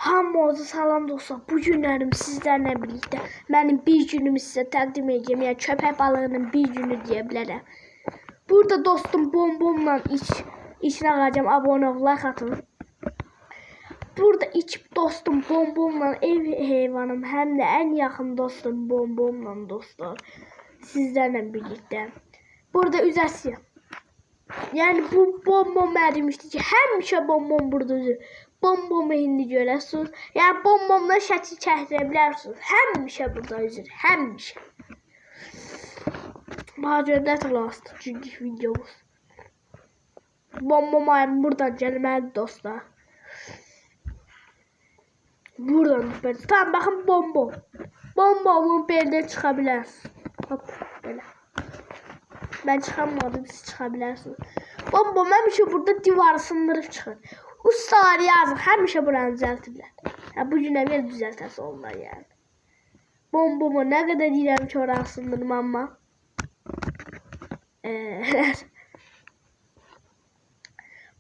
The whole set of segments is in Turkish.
Hamınıza salam dostlar. Bu günlərim sizlərlə birlikdə mənim bir günümü sizə təqdim edəcəm. Yəni köpək balığının bir günü deyə bilərəm. Burada dostum bombomla içinə qalacağım. Abunə ol, like atın. Burada dostum bombomla ev heyvanım, həm də ən yaxın dostum bombomla dostlar. Sizlərlə birlikdə. Burada üzəsiyəm. Yəni bu bombom mənə demişdi ki, həmişə bombom burada üzür. Bombomu indi görəsiniz. Yəni bombomla şəkil çəkdirə bilərsiniz. Həmişə burada üzür. Həmişə. Bax görünət last çünki videomuz. Bombom ayım buradan gəlməli dostlar. Buradan böyle. Tamam bakın bombom. Bombomun belindən çıxa bilərsiniz. Hop belə. Ben çıkamadım, siz çıkabilirsiniz. Bombom həmişə burada divarı sındırıb çıxır. Ustalar yazın, həmişə buranı düzəltiblər. Bu günə bir düzəltəsi olmalı yəni. Bombomu nə qədər deyirəm ki, oranı sındırım amma.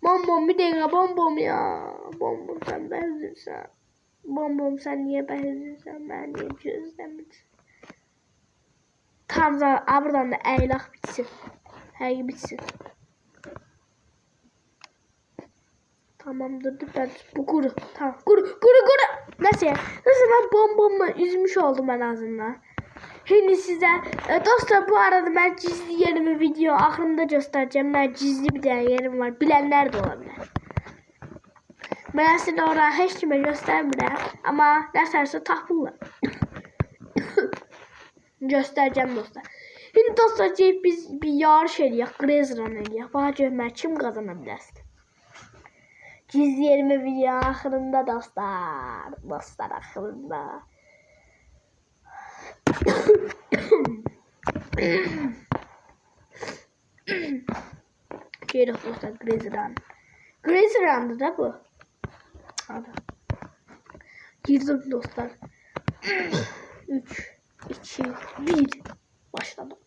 Bombom bir dəqiqə, bombom ya. Bombom sən bəzirsən. Bombom sən niyə bəzirsən, mən niyə gözləmirsən. Tam buradan da əylaq bitsin. Həqiqi bitsin. Tamamdır, ben bu kuru. Tamam, kuru. Nasıl ya? Nasıl ben bombomla üzmüş oldum en azından. Şimdi size dostlar bu arada ben gizli yerimi video axırında göstereceğim. Ben gizli bir tane yerim var. Bilenler de olabilir. Ben aslında oraya hiç kime göstermirəm. Ama nəsərsə tapırlar. Göstereceğim dostlar. Şimdi dostlar biz bir yarış eləyək. Grezran eləyək. Bax görmək kim qazanabilirsin. Gizli yerimi video axırında dostlar. Dostlar axırında. Gelirik dostlar Grezran. Grezran'dı da bu. Hadi. Girdim dostlar. 3, 2, 1. Başladım.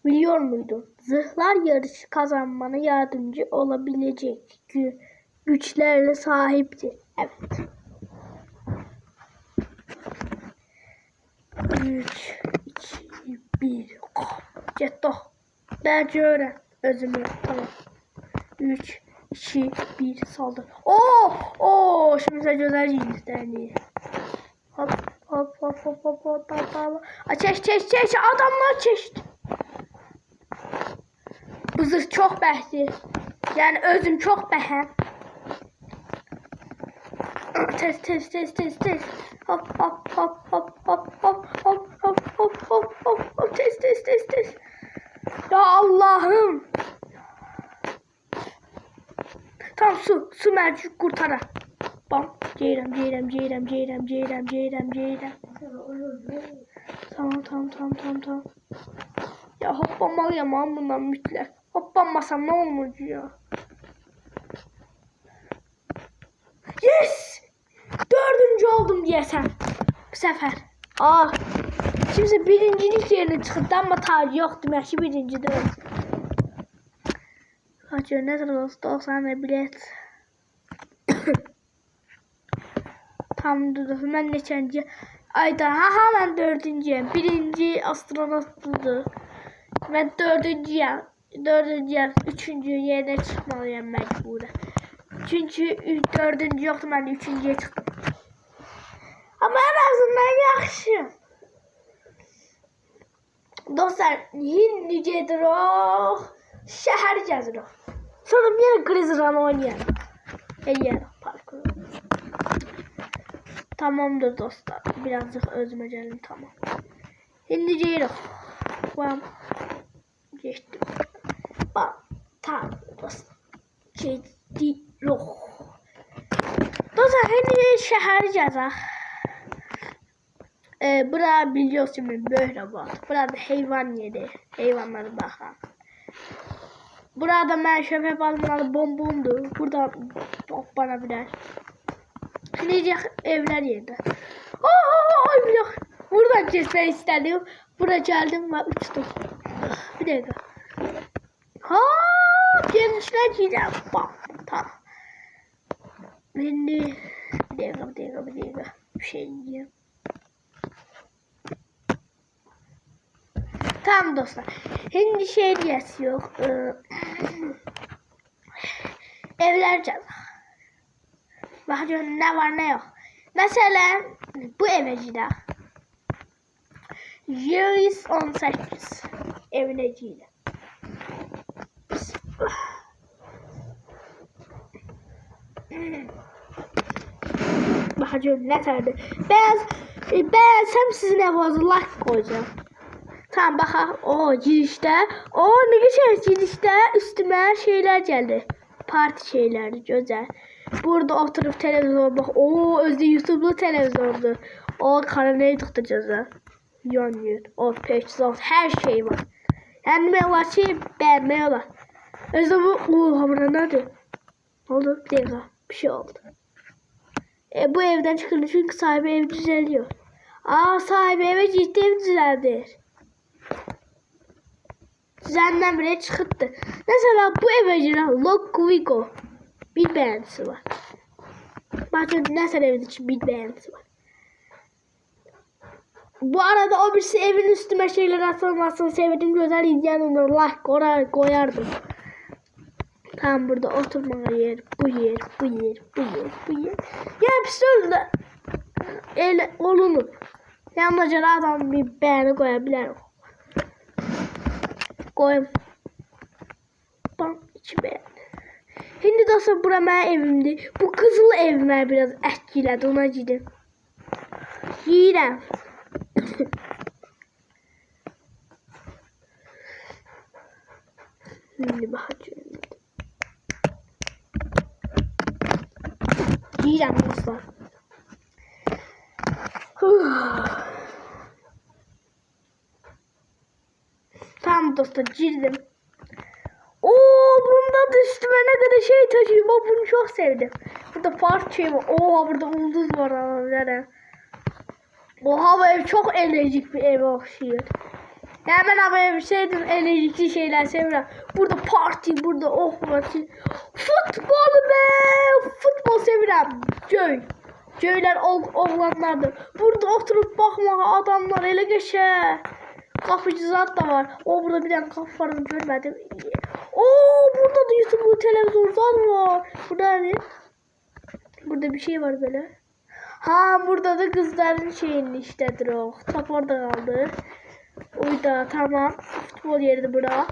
Biliyor muydun? Zırhlar yarışı kazanmana yardımcı olabilecek güçlerle sahiptir. Evet. 3, 2, 1. Getto. Bence öğren. Özümü. Tamam. 3, 2, 1. Saldır. Oo. Şimdi sen güzel giyinirsin. Hop. Çeş. Adamlar çeşdi. Bu zırh çok bəhdir. Yani özüm çok bəhəm. Tez. Hop. Tez. Ya Allah'ım. Tam su mərcik kurtara. Bam. Ceyram. Tamam. Ya hoppamalıyım ama bundan mütləq. Hoppanmasam ne olmuş ya? Yes! 4. oldum diyesen. Bu sefer. Kimse birincilik yerine çıktı ama tacı yok demek ki birinci değil. Kaçıyor ne kadar 90 bilet. Tam dur ben neçənci ayda ben 4'üncüyüm. Birinci astronotludur. Ben 4'üncüyüm. 3. yerine çıkmalıyım mecburen. Çünkü 4. yoktu, ben 3'ye çıktım. Ama en azından yaxşı. Dostlar, hindi gedirik, şəhər gəzirik. Sonra yenə Grezran oynayalım. Eləyərək parkuru. Tamamdır dostlar. Birazcık özüme gəldim, tamam. Hindi gedirik. Bam. Geçtim. Tamam dostlar. Gedirik. Dostlar, hindi şəhəri gəzək. Burada biliyorsun böyle var. Burada hayvan yeri. Hayvanlara bakın. Burada ben köpek balığları bombomdu. Burada bana birer. Şimdi evler yerde. Yok. Buradan kesmek istedim. Buraya geldim ve uçtum. Bir dakika. Gençler gideceğim. Bak. Tamam. Şimdi bir dakika. Bir şey diyeyim. Tamam dostlar. Şimdi şey diyesi yok. Evler ceza. Bakıyorum ne var ne yok. Mesela bu evecide 118 evleciyle. Bakıyorum ne tarzı. Ben sizin evinizde like koyacağım. Tamam bakalım. O girişte. O ne geçer girişte üstüme şeyler geldi. Parti şeyleri güzel. Burada oturup televizyon bak. O özde YouTube'lu televizyondu. O karanayı tıklayacağız ha. Yanıyor. O peçzat her şey var. Hem de var şey beğenmiyorlar. Özde bu. Oha burada nerede? Oldu bir dakika. Bir şey oldu. Bu evden çıkıldı çünkü sahibi ev düzeliyor. Sahibi eve ciddi ev düzeldir. Düzenden bile çıktı. Mesela bu evcine Loquigo bir beğenisi var. Bakın mesela evin için bir beğenisi var. Bu arada o birisi evin üstüme şeyler atılmasını sevdiğim güzel izleyen onları koyardım. Tam burada oturma yer, bu yer. Ya hepsi öyle el olunur. Yalnızca adam bir beğeni koyabilir. Koyayım. Bam içi beğendi. Şimdi dostlar bura benim evimdi. Bu kızıl evime biraz etkiledi. Ona gidin. Yiyirəm. Şimdi bakacağım. Yiyirəm dostlar. Tamam dostlar girdim. Bunda da üstüme ne kadar şey taşıyayım. Bunu çok sevdim. Burada park şey var. Burada ulduz var. Bu ev çok enerjik bir ev okşuyor. Hemen ama bir şeydim enerjikli şeyler seviyorum. Burada parti, burada parti. Futbol be! Futbol seviyorum. Göyler oğlanlardır. Burada oturup bakma adamlar ele geçer. Kapıcı zat da var. Burada bir tane kapı var görmedim. Burada da YouTube televizyondan var. Burada ne? Burada bir şey var böyle. Burada da kızların şeyinin iştedir o. Top orada kaldı. Oyda tamam. Futbol yeri bura.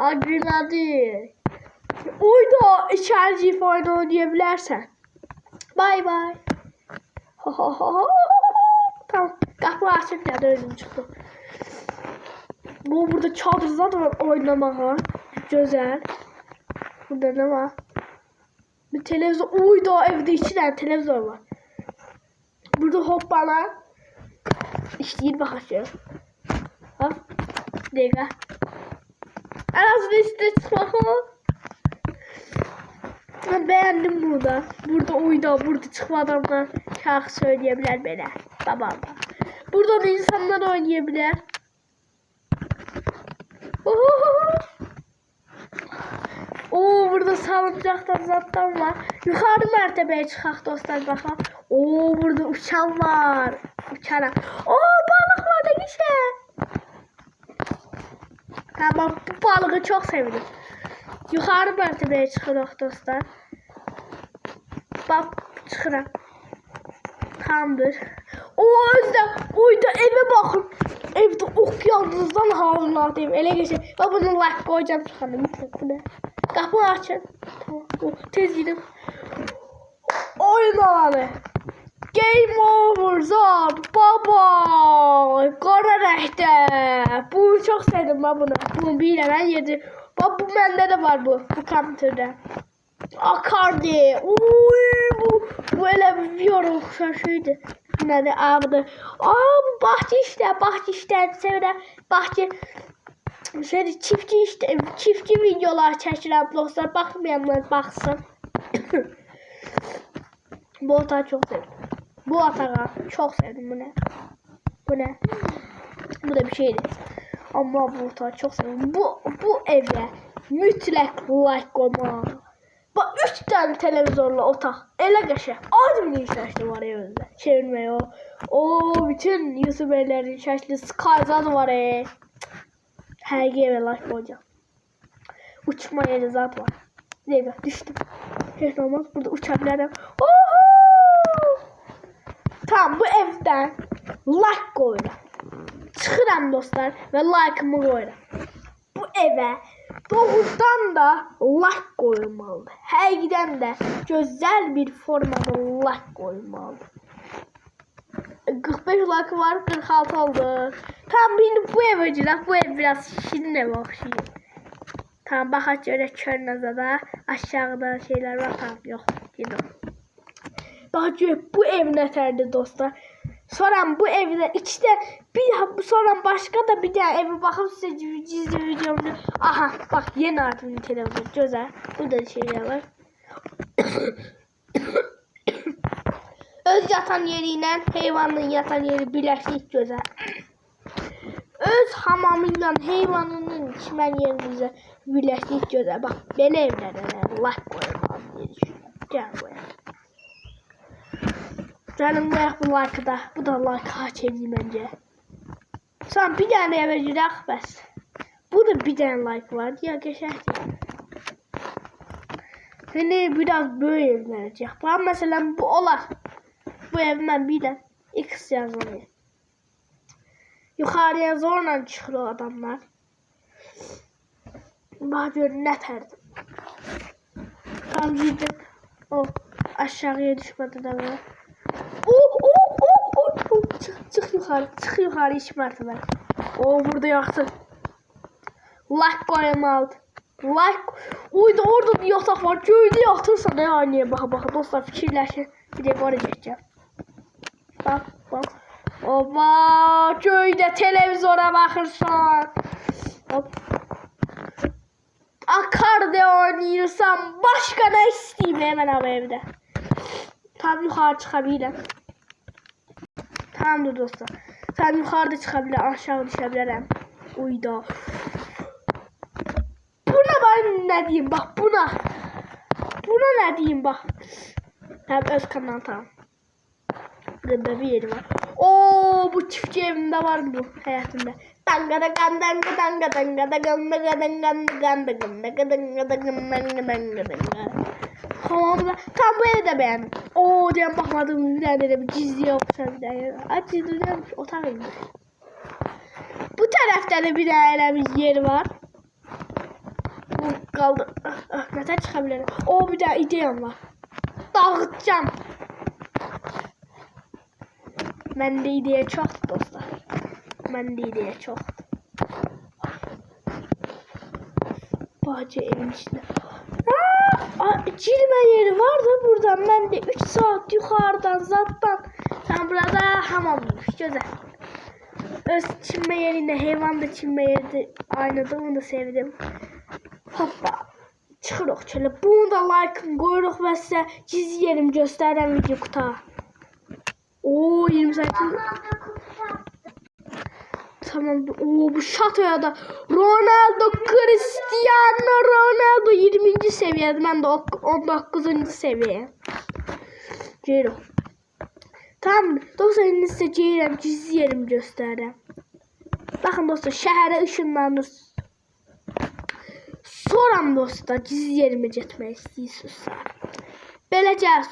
Adrenalin. Oyda içerci fayda oynayabilirsen. Bye bye. Tamam. Kapı açıp ya da önüm çıktı. Burada çadır zaten oynamağa. Güzel. Burada ne var? Bir televizyon. Oyda evde 2 tane televizyon var. Burada hoppala. İşte bakacağım. Bir dakika. En azından işte çıkmak. Ben beğendim burada. Burada çıkmadan da şarkı söyleyebilir bana. Babam. Burada da insanlar oynayabilir. Burada salıncaktan zattan var. Yukarı mertebeye çıkak dostlar bakalım. Burada uçan var. Uçarak. Balık var da güzel. Tamam bu balığı çok sevdim. Yukarı mertebeye çıkırıq dostlar. Bak çıkıram. Tamamdır. Oyda eve bakın. Evde okyanusdan hazırladım. Ele geçir. Bak bunu like koyacağım çıkanım. Kapı açın. Tamam. Tez gidin. Oyun alanı. Game over zor. Baba. Kara renkte. Bunu çok sevdim ben bunu. Bunu bilmem yedi. Bak bu bende de var bu. Bu kompüterde. Akardı. Bu öyle bir yorum şaşıydı. Nerede abi? Bu bahçe işte. Sevda bahçe. Şöyle çiftçi videolar çekilen bloglar bakmayanlar baksın. Bu atağı çok sevdim. Bu atağı çok sevdim. Bu ne? Bu da bir şeydi. Ama bu atağı çok sevdim. Bu evde mütləq like qoymaq. Bax 3 dənə televizorlu otaq. Elə qəşəng. Admin şəkli var evdə. Çevirmək o. O bütün YouTuberlərin şəkli Skyzad var. Həqiqi evə like qoyacağam. Uçma yeri zat var. Deyək, düşdüm. Heç olmaz. Burada uça bilərəm. Tamam, bu evdən like qoyuram. Çıxıram dostlar və like-ımı qoyuram. Bu evə doğrudan da like qoyulmalıdır. Həqiqdən də gözəl bir formada like qoyulmalıdır. 45 like var, 46 oldu. Tamam, şimdi bu evə girək. Bu ev biraz şirin ev oxşayır. Tamam, baxaq görək körnəzədə aşağıda şeylər var. Tamam, yox, gidim. Daha görək bu ev nətərdir dostlar. Sonra bu evdə sonra başqa da bir tane evi baxıb sizə gizli videomda. Aha, bax yeni artım televizor gözəl. Burada şeylər var. Öz yatan yeri ilə heyvanın yatan yeri birləşik gözəl. Öz hamamı ilə heyvanının içmən yeri birləşik gözəl. Bax belə evlərə like qoyulmalı deyə düşünürəm. Gəl qoyaq. Canım qoyaq bu like-ı da. Bu da like hak edir məncə. Sonra bir dənə evə girək bəs. Bu da bir dənə like var. Ya qəşəkdir. Şimdi biraz böyle evlənəcək. Bax məsələn bu olar. Bu evdən bir də X yazılır. Yuxarıya zorla çıxır o adamlar. Bax görün nətərdir. Tam girdim. O aşağıya düşmədi də var. Çıx yuxarı. Çıx yuxarı iş mərtəbə. O burada yaxşı. Like qoyulmalıdır. Like. Uyda orada bir yataq var. Göydə yatırsan ne aynaya baxa dostlar fikirləşin. Bir də oraya geçeceğim. Bak bak. Oba göydə televizora baxırsan. Hop. Akordeon oynayırsan başqa nə istəyim hemen ama evdə. Tam yuxarı çıxabilirim. Tamamdır dostlar. Tam yuxarıda çıxabilirim, aşağı düşebilirim. Uyda. Buna ben ne diyeyim bak buna. Buna ne diyeyim bak. Hem öz kanal tamam. Burada bir yeri var. Oo bu çiftçi evinde var mı bu hayatımda? Danga da ganda danga danga danga da ganda ganda ganda ganda ganda ganda ganda ganda. Tamam tam bu evi de beğendim. Oo diyen bakmadım bir tane de bir gizli yoksa bir tane. Açı duruyormuş otağıymış. Bu tarafta da bir tane bir yer var. Bu kaldı. Neden çıkabilirim? Oo bir tane ideyam var. Dağıtacağım. Məndə ideya çoxdur dostlar. Məndə ideya çoxdur. Bahçe evin içində. Girmə yeri var da buradan. Məndə 3 saat yuxarıdan zatdan. Tam burada hamammış. Gözəl. Öz çinmə yerində heyvan da çinmə yeri aynıdır. Onu da sevdim. Hoppa. Çıxırıq çölə. Bunu da like qoyuruq və sizə gizli yerimi göstərirəm video quta. Oo 28. Tamam. Oo bu şatoya da Cristiano Ronaldo 20. seviyede. Ben de 19. seviye. Ciro. Tamam. Dostlar indi size Ciro'm gizli yerimi göstereyim. Bakın dostlar şehre ışınlanır. Soram dostlar gizli yerime getmək istəyirsinizsə. Beləcə.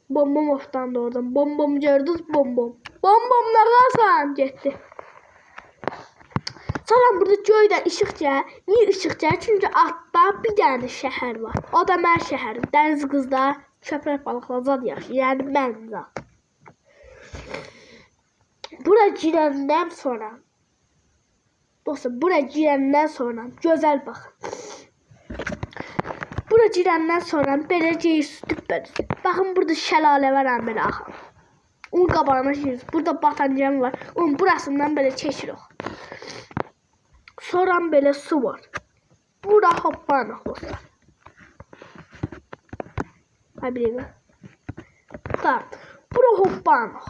Bombom oftandı oradan. Bombom gördünüz bombom. Bombom nereden gitti? Sonra burada göydən ışıq gəlir. Niyə ışıq gəlir? Çünki altda bir dənə şəhər var. O da mən şəhərim. Dəniz qızlar, köpək balıqlar zad yaşayır. Yəni mən zad. Bura girəndən sonra dostlar, bura girəndən sonra gözəl baxın. Bura girəndən sonra beləcə düppədir. Baxın burada şəlalə var belə axın. Onun qabağına giririk. Burada batancam var. Onun burasından belə keçirik. Sonra belə su var. Bura hoppanıq dostlar. Ha bir dəqiqə. Tamam. Bura hoppanıq.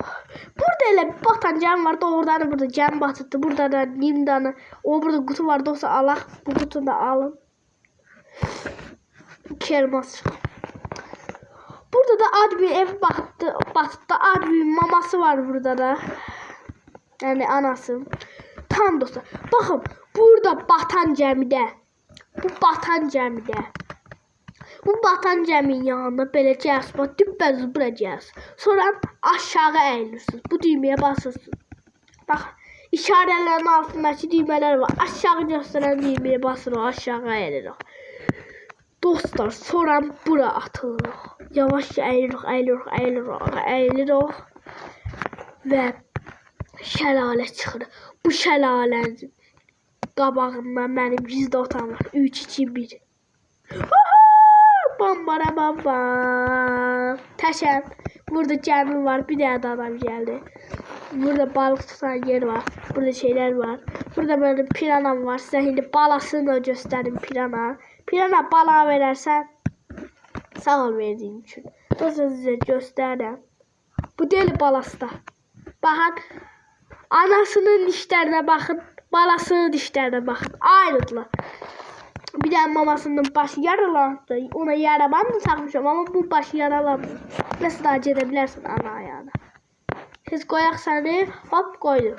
Burada elə bir batancam var. Doğrudan burada cəm batıbdı. Burada da Lindanı. O burada qutu var dostlar. Alaq. Bu qutunu da alın. 2 elmas. Burada da admin ev batıda admin maması var burada da. Yani anası. Tam dostlar. Bakın burada batan gəmidə. Bu batan gəmidə. Bu batan gəminin yanına beləcə asma düpbəz zıbracağız. Sonra aşağı əyilirsiniz. Bu düymeye basırsınız. Bakın işarələrin altındaki düymələr var. Aşağı göstərən düymeye basırıq. Aşağı əyilirik. Dostlar sonra bura atılırıq. Yavaşça əyilirik. Və şəlalə çıxır. Bu şəlalənin qabağında mənim gizli otağım var. 3, 2, 1. Bambara bamba. Təşəm. Burada gəmi var. Bir dənə də adam gəldi. Burada balıq tutan yer var. Burada şeyler var. Burada mənim piranam var. Sizə indi balasını da göstərim pirana. Pirana bala verərsən. Sağ ol verdiğim için. Dostlar size göstərirəm. Bu deli balası da. Baxın. Anasının dişlerine bakın. Balasının dişlerine bakın. Aynıdırlar. Bir de mamasının başı yaralandı. Ona yara bandı takmışım ama bu başı yaralandı. Nasıl da acı edebilirsin ana ayağına. Siz koyak seni hop koydum.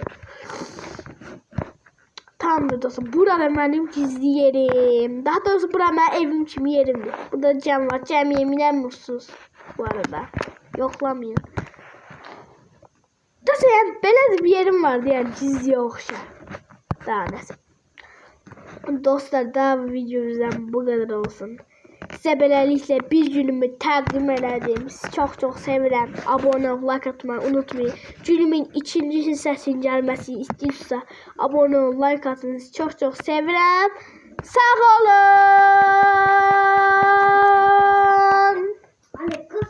Tamamdır dostum. Burada benim gizli yerim. Daha doğrusu burada benim evim kimi yerimdir. Burada cam var. Cam yemin mutsuz bu arada. Yoklamayın. Dostum yani böyle bir yerim vardı yani gizli okşa. Daha neyse. Dostlar daha bu videomuzdan bu kadar olsun. Size beləliklə bir günümü təqdim elədim. Sizi çox sevirəm. Abone ol, like atmayı unutmayın. Günümün ikinci hissəsinin gəlməsini istəyirsə abone ol, like atın. Sizi çox sevirəm. Sağ olun.